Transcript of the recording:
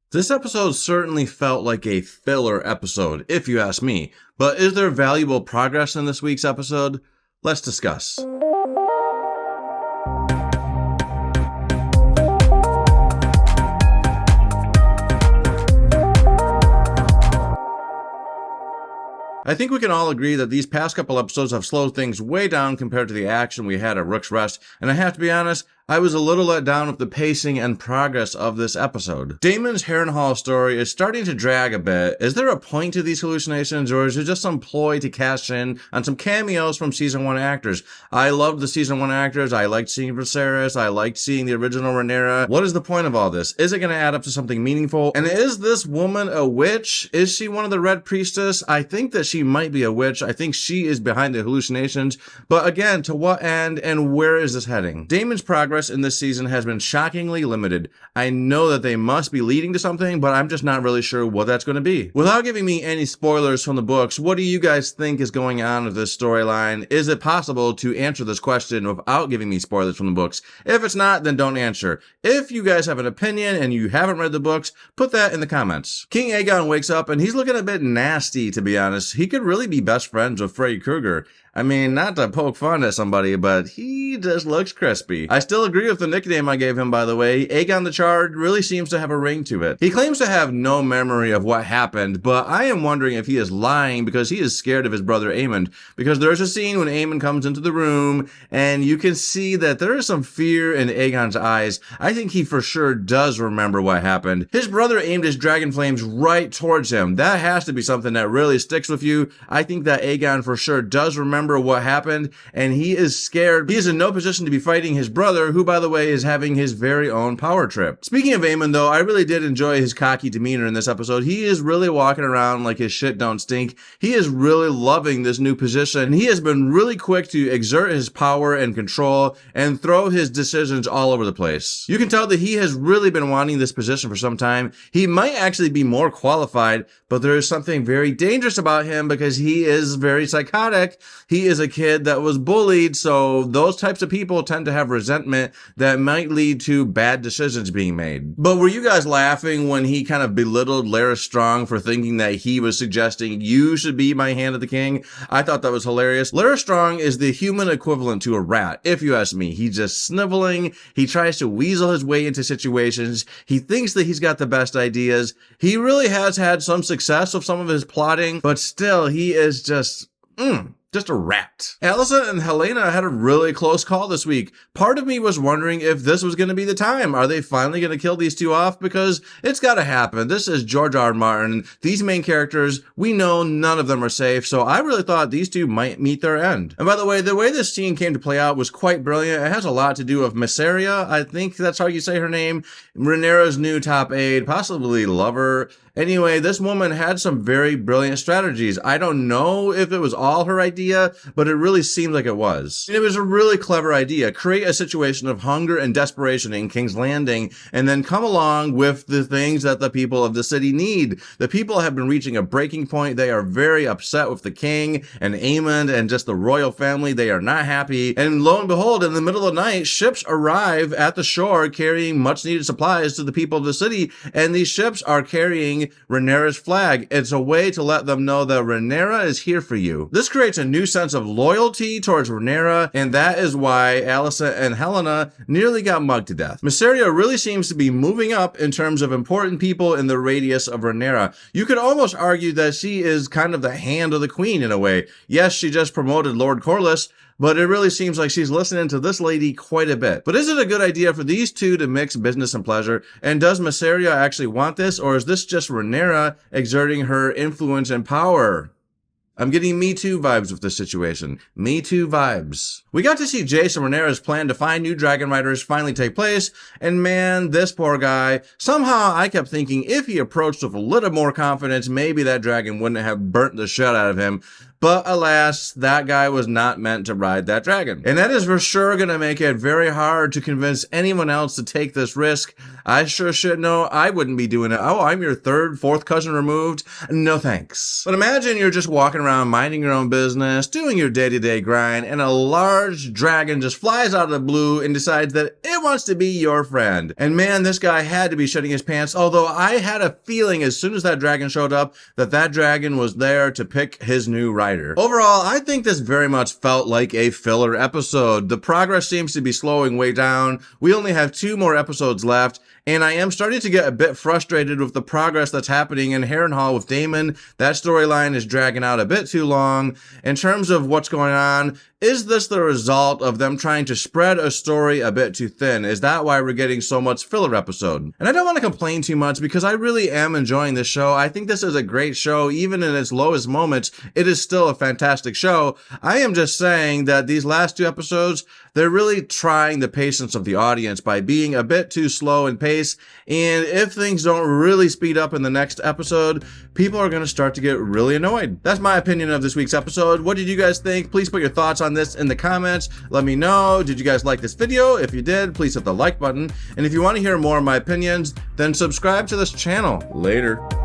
This episode certainly felt like a filler episode, if you ask me. But is there valuable progress in this week's episode? Let's discuss. I think we can all agree that these past couple episodes have slowed things way down compared to the action we had at Rook's Rest, and I have to be honest, I was a little let down with the pacing and progress of this episode. Damon's Harrenhal story is starting to drag a bit. Is there a point to these hallucinations, or is it just some ploy to cash in on some cameos from Season 1 actors? I loved the Season 1 actors. I liked seeing Viserys. I liked seeing the original Rhaenyra. What is the point of all this? Is it going to add up to something meaningful? And is this woman a witch? Is she one of the Red Priestess? I think that she might be a witch. I think she is behind the hallucinations. But again, to what end and where is this heading? Damon's progress in this season has been shockingly limited. I know that they must be leading to something, but I'm just not really sure what that's going to be. Without giving me any spoilers from the books, what do you guys think is going on with this storyline? Is it possible to answer this question without giving me spoilers from the books? If it's not, then don't answer. If you guys have an opinion and you haven't read the books, put that in the comments. King Aegon wakes up and he's looking a bit nasty, to be honest. He could really be best friends with Freddy Krueger. I mean, not to poke fun at somebody, but he just looks crispy. I still agree with the nickname I gave him, by the way. Aegon the Charred really seems to have a ring to it. He claims to have no memory of what happened, but I am wondering if he is lying because he is scared of his brother Aemond. Because there's a scene when Aemond comes into the room, and you can see that there is some fear in Aegon's eyes. I think he for sure does remember what happened. His brother aimed his dragon flames right towards him. That has to be something that really sticks with you. I think that Aegon for sure does remember what happened, and he is scared. He is in no position to be fighting his brother, who, by the way, is having his very own power trip. Speaking of Aemond, though, I really did enjoy his cocky demeanor in this episode. He is really walking around like his shit don't stink. He is really loving this new position. He has been really quick to exert his power and control and throw his decisions all over the place. You can tell that he has really been wanting this position for some time. He might actually be more qualified, but there is something very dangerous about him because he is very psychotic. He is a kid that was bullied, so those types of people tend to have resentment that might lead to bad decisions being made. But were you guys laughing when he kind of belittled Larys Strong for thinking that he was suggesting you should be my hand of the king? I thought that was hilarious. Larys Strong is the human equivalent to a rat, if you ask me. He's just sniveling. He tries to weasel his way into situations. He thinks that he's got the best ideas. He really has had some success with some of his plotting, but still, he is just a rat. Alicent and Helena had a really close call this week. Part of me was wondering if this was going to be the time. Are they finally going to kill these two off? Because it's got to happen. This is George R. R. Martin. These main characters, we know none of them are safe, so I really thought these two might meet their end. And by the way this scene came to play out was quite brilliant. It has a lot to do with Mysaria. I think that's how you say her name. Rhaenyra's new top aide, possibly lover. Anyway, this woman had some very brilliant strategies. I don't know if it was all her idea, but it really seemed like it was. And it was a really clever idea. Create a situation of hunger and desperation in King's Landing, and then come along with the things that the people of the city need. The people have been reaching a breaking point. They are very upset with the king and Aemond and just the royal family. They are not happy. And lo and behold, in the middle of the night, ships arrive at the shore carrying much needed supplies to the people of the city, and these ships are carrying Rhaenyra's flag. It's a way to let them know that Rhaenyra is here for you. This creates a new sense of loyalty towards Rhaenyra, and that is why Alicent and Helena nearly got mugged to death. Mysaria really seems to be moving up in terms of important people in the radius of Rhaenyra. You could almost argue that she is kind of the hand of the queen in a way. Yes, she just promoted Lord Corlys, but it really seems like she's listening to this lady quite a bit. But is it a good idea for these two to mix business and pleasure? And does Mysaria actually want this, or is this just Rhaenyra exerting her influence and power? I'm getting Me Too vibes with this situation. Me Too vibes. We got to see Jace and Rhaenyra's plan to find new dragon riders finally take place, and man, this poor guy, somehow I kept thinking if he approached with a little more confidence, maybe that dragon wouldn't have burnt the shit out of him. but alas, that guy was not meant to ride that dragon. And that is for sure going to make it very hard to convince anyone else to take this risk. I sure should know I wouldn't be doing it. Oh, I'm your third, fourth cousin removed? No thanks. But imagine you're just walking around minding your own business, doing your day-to-day grind, and a large dragon just flies out of the blue and decides that it wants to be your friend. And man, this guy had to be shitting his pants, although I had a feeling as soon as that dragon showed up that that dragon was there to pick his new rider. Overall, I think this very much felt like a filler episode. The progress seems to be slowing way down. We only have 2 more episodes left, and I am starting to get a bit frustrated with the progress that's happening in Harrenhal with Daemon. That storyline is dragging out a bit too long. In terms of what's going on, is this the result of them trying to spread a story a bit too thin? Is that why we're getting so much filler episode? And I don't want to complain too much because I really am enjoying this show. I think this is a great show. Even in its lowest moments, it is still a fantastic show. I am just saying that these last 2 episodes, they're really trying the patience of the audience by being a bit too slow in pace. And if things don't really speed up in the next episode, people are going to start to get really annoyed. That's my opinion of this week's episode. What did you guys think? Please put your thoughts on this in the comments. Let me know. Did you guys like this video? If you did, please hit the like button. And if you want to hear more of my opinions, then subscribe to this channel. Later.